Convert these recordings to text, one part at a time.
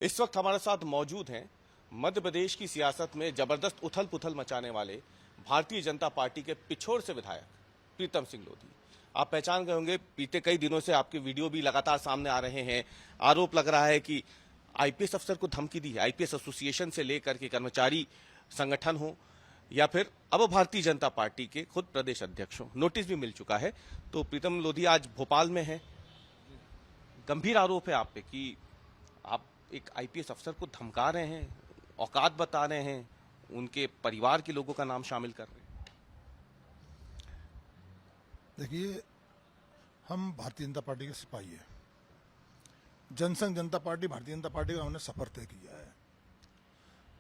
इस वक्त हमारे साथ मौजूद हैं मध्य प्रदेश की सियासत में जबरदस्त उथल पुथल मचाने वाले भारतीय जनता पार्टी के पिछोर से विधायक प्रीतम सिंह लोधी। आप पहचान गए होंगे, बीते कई दिनों से आपके वीडियो भी लगातार सामने आ रहे हैं। आरोप लग रहा है कि आईपीएस अफसर को धमकी दी है, आईपीएस एसोसिएशन से लेकर के कर्मचारी संगठन हो या फिर अब भारतीय जनता पार्टी के खुद प्रदेश अध्यक्ष हो, नोटिस भी मिल चुका है। तो प्रीतम लोधी आज भोपाल में है। गंभीर आरोप है आप पे कि आप एक आईपीएस अफसर को धमका रहे हैं, औकात बता रहे हैं, उनके परिवार के लोगों का नाम शामिल कर रहे हैं। देखिए, हम भारतीय जनता पार्टी के सिपाही हैं। जनसंघ जनता पार्टी भारतीय जनता पार्टी का हमने सफर तय किया है,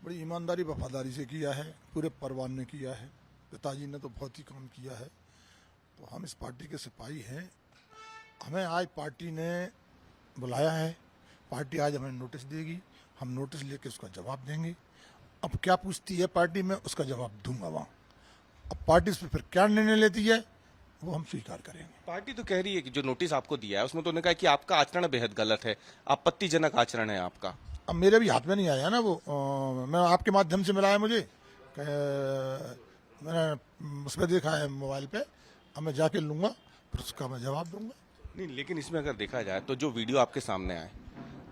बड़ी ईमानदारी वफादारी से किया है, पूरे परिवार ने किया है, पिताजी ने तो बहुत ही काम किया है। तो हम इस पार्टी के सिपाही हैं। हमें आज पार्टी ने बुलाया है, पार्टी आज हमें नोटिस देगी, हम नोटिस लेके उसका जवाब देंगे। अब क्या पूछती है पार्टी में, उसका जवाब दूंगा वहाँ। अब पार्टी इस पर फिर क्या निर्णय लेती है वो हम स्वीकार करेंगे। पार्टी तो कह रही है कि जो नोटिस आपको दिया है उसमें तो उन्होंने कहा कि आपका आचरण बेहद गलत है, आपत्तिजनक आचरण है आपका। अब मेरे भी हाथ में नहीं आया ना वो, मैं आपके माध्यम से मिला है मुझे, मैंने उस पर देखा है मोबाइल पे। अब मैं जाके लूँगा, फिर उसका मैं जवाब दूंगा। नहीं, लेकिन इसमें अगर देखा जाए तो जो वीडियो आपके सामने आए,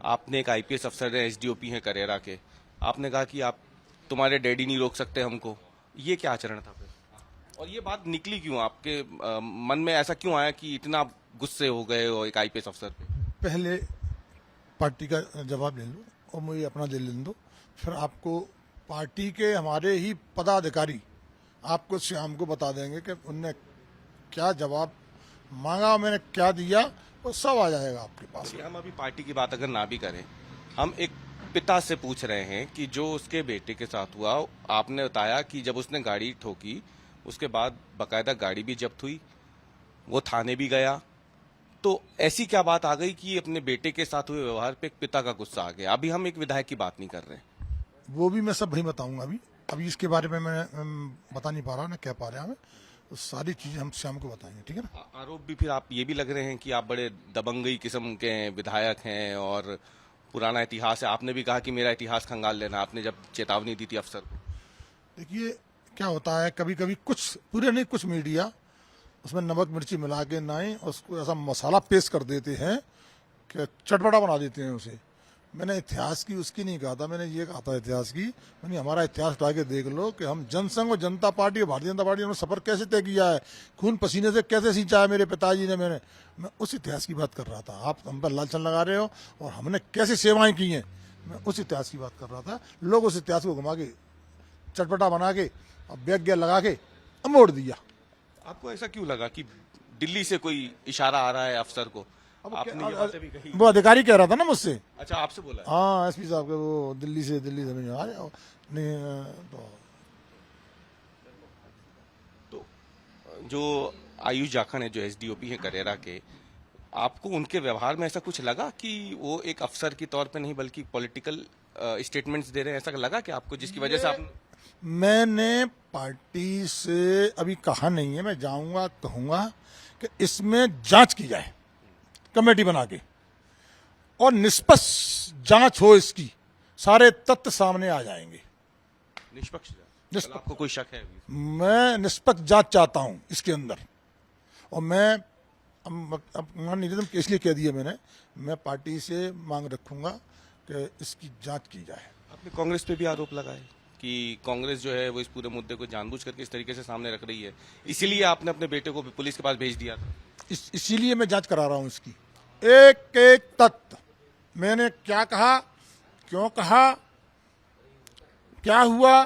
आपने एक आईपीएस अफसर है, एसडीओपी है करेरा के, आपने कहा कि आप तुम्हारे डैडी नहीं रोक सकते हमको। ये क्या आचरण था फिर? और ये बात निकली क्यों आपके मन में, ऐसा क्यों आया कि इतना गुस्से हो गए हो एक आईपीएस अफसर पे? पहले पार्टी का जवाब ले लो और मुझे अपना दे लेने दो, फिर आपको पार्टी के हमारे ही पदाधिकारी आपको शाम को बता देंगे कि उनने क्या जवाब मांगा, मैंने क्या दिया, वो सब आ जाएगा आपके पास। हम अभी पार्टी की बात अगर ना भी करें, हम एक पिता से पूछ रहे हैं कि जो उसके बेटे के साथ हुआ, आपने बताया कि जब उसने गाड़ी ठोकी उसके बाद बकायदा गाड़ी भी जब्त हुई, वो थाने भी गया। तो ऐसी क्या बात आ गई कि अपने बेटे के साथ हुए व्यवहार पे एक पिता का गुस्सा आ गया? अभी हम एक विधायक की बात नहीं कर रहे हैं। वो भी मैं सब वही बताऊंगा। अभी इसके बारे में मैं बता नहीं पा रहा, ना कह पा रहा हमें, तो सारी चीजें हम शाम को बताएंगे, ठीक है ना। आरोप भी फिर आप ये भी लग रहे हैं कि आप बड़े दबंगई किस्म के विधायक हैं और पुराना इतिहास है। आपने भी कहा कि मेरा इतिहास खंगाल लेना, आपने जब चेतावनी दी थी अफसर को। देखिए क्या होता है, कभी कभी कुछ पूरे नहीं, कुछ मीडिया उसमें नमक मिर्ची मिला के नहीं उसको ऐसा मसाला पेश कर देते हैं कि चटपटा बना देते हैं उसे। मैंने इतिहास की उसकी नहीं कहा था, मैंने ये कहा था इतिहास की। मैंने हमारा इतिहास उठा के देख लो कि हम जनसंघ और जनता पार्टी और भारतीय जनता पार्टी ने सफर कैसे तय किया है, खून पसीने से कैसे सींचा है मेरे पिताजी ने। मैं उस इतिहास की बात कर रहा था। आप हम पर लालचन लगा रहे हो, और हमने कैसे सेवाएं की हैं, मैं उस इतिहास की बात कर रहा था। लोग उस इतिहास को घुमा के चटपटा बना के और बैग लगा के मोड़ दिया। आपको ऐसा क्यों लगा कि दिल्ली से कोई इशारा आ रहा है अफसर को? आपने ये बातें भी कही। वो अधिकारी कह रहा था ना मुझसे। अच्छा, आपसे बोला है? हाँ, एसपी साहब के, वो दिल्ली से नहीं आ रहे नहीं। तो जो आयुष जाखड़ है, जो एसडीओपी है करेरा के, आपको उनके व्यवहार में ऐसा कुछ लगा कि वो एक अफसर के तौर पे नहीं बल्कि पॉलिटिकल स्टेटमेंट्स दे रहे हैं? ऐसा लगा कि आपको, जिसकी वजह से आप? मैंने पार्टी से अभी कहा नहीं है, मैं जाऊंगा कहूंगा कि इसमें जांच की जाए कमेटी बना के, और निष्पक्ष जांच हो इसकी, सारे तथ्य सामने आ जाएंगे। निष्पक्ष जांच? आपको कोई शक है? मैं निष्पक्ष जांच चाहता हूं इसके अंदर, और मैं अब मान लीजिए तुम इसलिए कह दिया मैंने, मैं पार्टी से मांग रखूंगा कि इसकी जांच की जाए। आपने कांग्रेस पे भी आरोप लगाए कि कांग्रेस जो है वो इस पूरे मुद्दे को जानबूझ करके इस तरीके से सामने रख रही है, इसीलिए आपने अपने बेटे को पुलिस के पास भेज दिया था। इसीलिए मैं जांच करा रहा हूं इसकी, एक एक तथ्य। मैंने क्या कहा, क्यों कहा, क्या हुआ,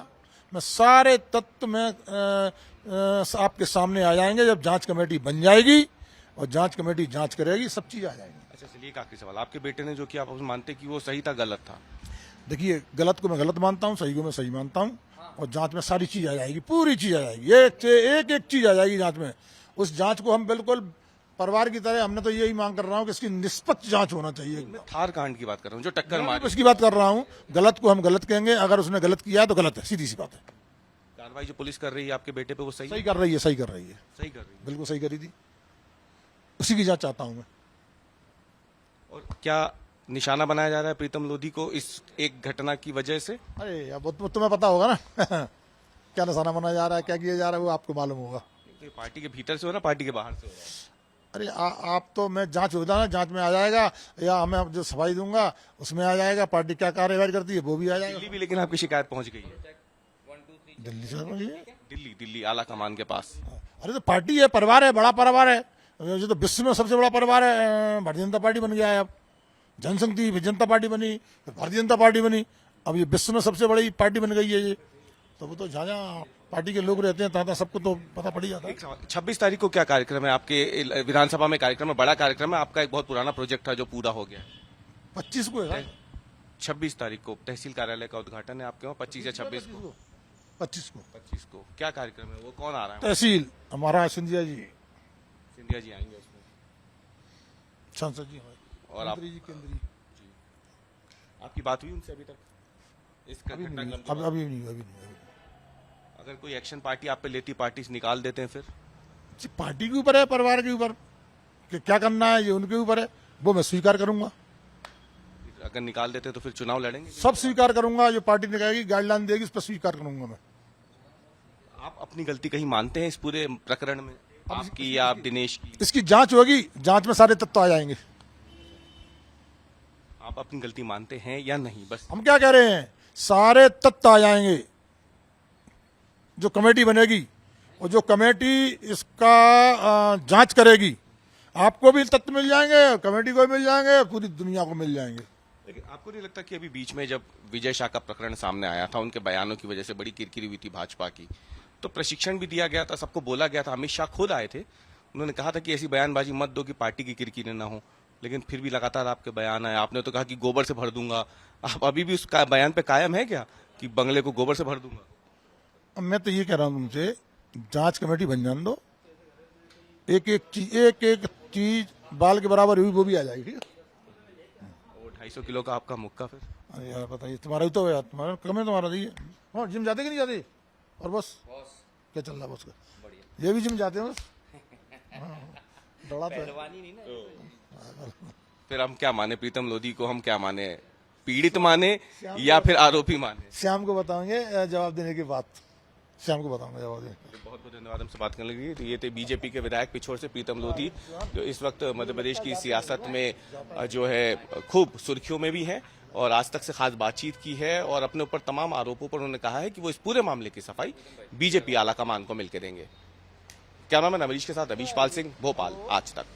मैं सारे तथ्य में आपके सामने आ जाएंगे जब जांच कमेटी बन जाएगी, और जांच कमेटी जांच करेगी, सब चीज आ जाएंगी। अच्छा, चलिए एक आखिरी सवाल। आपके बेटे ने जो किया, आप मानते कि वो सही था, गलत था? देखिए, गलत को मैं गलत मानता हूँ, सही को मैं सही मानता हूँ, और जांच में सारी चीज आ जाएगी, पूरी चीज आ जाएगी, एक चीज आ जाएगी जांच में। उस जांच को हम बिल्कुल परिवार की तरह, हमने तो यही मांग कर रहा हूँ कि इसकी निष्पक्ष जांच होना चाहिए। मैं थार कांड की बात कर रहा हूँ, जो टक्कर मारी, इसकी बात कर रहा हूँ। गलत को हम गलत कहेंगे, अगर उसने गलत किया है तो गलत है, सीधी सी बात है। कार्रवाई जो पुलिस कर रही है आपके बेटे पे, वो सही कर रही है, सही कर रही है, सही कर रही है, बिल्कुल सही करी थी। उसी की जांच चाहता हूँ मैं। और क्या निशाना बनाया जा रहा है प्रीतम लोधी को इस एक घटना की वजह से? अरे अब वो तुम्हें पता होगा ना क्या निशाना बनाया जा रहा है, क्या किया जा रहा है, वो आपको मालूम होगा। तो ये पार्टी के भीतर से हो रहा है, पार्टी के बाहर से हो रहा है? अरे आप तो मैं जांच होता ना, जांच में आ जाएगा, या हमें जो सफाई दूंगा उसमें आ जाएगा, पार्टी क्या कार्यवाही करती है वो भी आ जाएगा। दिल्ली भी लेकिन आपकी शिकायत पहुंच गई है? दिल्ली से तो ये- दिल्ली आला कमान के पास। अरे तो पार्टी है, परिवार है, बड़ा परिवार है, ये तो विश्व में सबसे बड़ा परिवार है। भारतीय जनता पार्टी बन गया है, अब जनसंघ थी, फिर जनता पार्टी बनी, फिर भारतीय जनता पार्टी बनी, अब ये विश्व में सबसे बड़ी पार्टी बन गई है ये। तो वो तो जहाँ जहाँ पार्टी के लोग रहते हैं तहाँ सबको तो पता पड़ ही जाता है। 26 तारीख को क्या कार्यक्रम है आपके विधानसभा में? कार्यक्रम है, बड़ा कार्यक्रम है आपका, एक बहुत पुराना प्रोजेक्ट था जो पूरा हो गया। 25 को है, 26 तारीख को तहसील कार्यालय का उद्घाटन है आपके वहाँ, 25 या 26 को? 25 को क्या कार्यक्रम है वो? कौन आ रहा है? तहसील हमारा सिंधिया जी, सिंधिया जी आएंगे उसमें, सांसद जी हमारे, और आप, मंत्री जी, केंद्रीय। आपकी बात हुई उनसे अभी तक इस अभी घटनाक्रम नहीं, के बाद? अभी नहीं। अगर कोई एक्शन पार्टी आप पे लेती, पार्टी से निकाल देते हैं फिर? जी, पार्टी के ऊपर है, परिवार के ऊपर कि क्या करना है, ये उनके ऊपर है, वो मैं स्वीकार करूंगा। अगर निकाल देते तो फिर चुनाव लड़ेंगे? सब स्वीकार करूंगा, जो पार्टी निकालेगी, गाइडलाइन देगी, उस पर स्वीकार करूंगा मैं। आप अपनी गलती कहीं मानते हैं इस पूरे प्रकरण में, आपकी या आप दिनेश की? इसकी जांच होगी, जांच में सारे तत्व आ जाएंगे। आप अपनी गलती मानते हैं या नहीं? बस हम क्या कह रहे हैं, सारे तत्व आ जाएंगे। जो कमेटी बनेगी और जो कमेटी इसका जांच करेगी, आपको भी तत्व मिल जाएंगे, कमेटी को भी मिल जाएंगे, पूरी दुनिया को मिल जाएंगे। लेकिन आपको नहीं लगता कि अभी बीच में जब विजय शाह का प्रकरण सामने आया था, उनके बयानों की वजह से बड़ी किरकिरी हुई थी भाजपा की, तो प्रशिक्षण भी दिया गया था, सबको बोला गया था, अमित शाह खुद आए थे, उन्होंने कहा था कि ऐसी बयानबाजी मत दो कि पार्टी की किरकिरी ना हो, लेकिन फिर भी लगातार आपके बयान आए। आपने तो कहा कि गोबर से भर दूंगा, आप अभी भी उस बयान पे कायम है क्या कि बंगले को गोबर से भर दूंगा? अब मैं तो ये कह रहा हूं तुमसे, जांच कमेटी बन जाने दो, एक चीज बाल के बराबर हुई वो भी आ जाएगी। वो 250 किलो का आपका मुक्का फिर? अरे यार बताइए, तुम्हारा ही तो है, तुम्हारा कम है, तुम्हारा नहीं है। हाँ, जिम जाते कि नहीं जाते? और बस क्या चल रहा है बस का, ये भी जिम जाते हैं बस। दौड़ा तो है। फिर हम क्या माने प्रीतम लोधी को? हम क्या माने, पीड़ित माने या फिर आरोपी माने? शाम को बताएंगे जवाब देने की बात, शाम को बताऊंगा जवाब देने। बहुत बहुत धन्यवाद हमसे बात करने के लिए। तो ये थे बीजेपी के विधायक पिछोर से प्रीतम लोधी, जो इस वक्त मध्य प्रदेश की सियासत में जो है खूब सुर्खियों में भी हैं और आज तक से खास बातचीत की है, और अपने ऊपर तमाम आरोपों पर उन्होंने कहा है कि वो इस पूरे मामले की सफाई बीजेपी आला कमान को मिलकर देंगे। कैमरामैन अमरीश के साथ अवीश पाल सिंह, भोपाल, आज तक।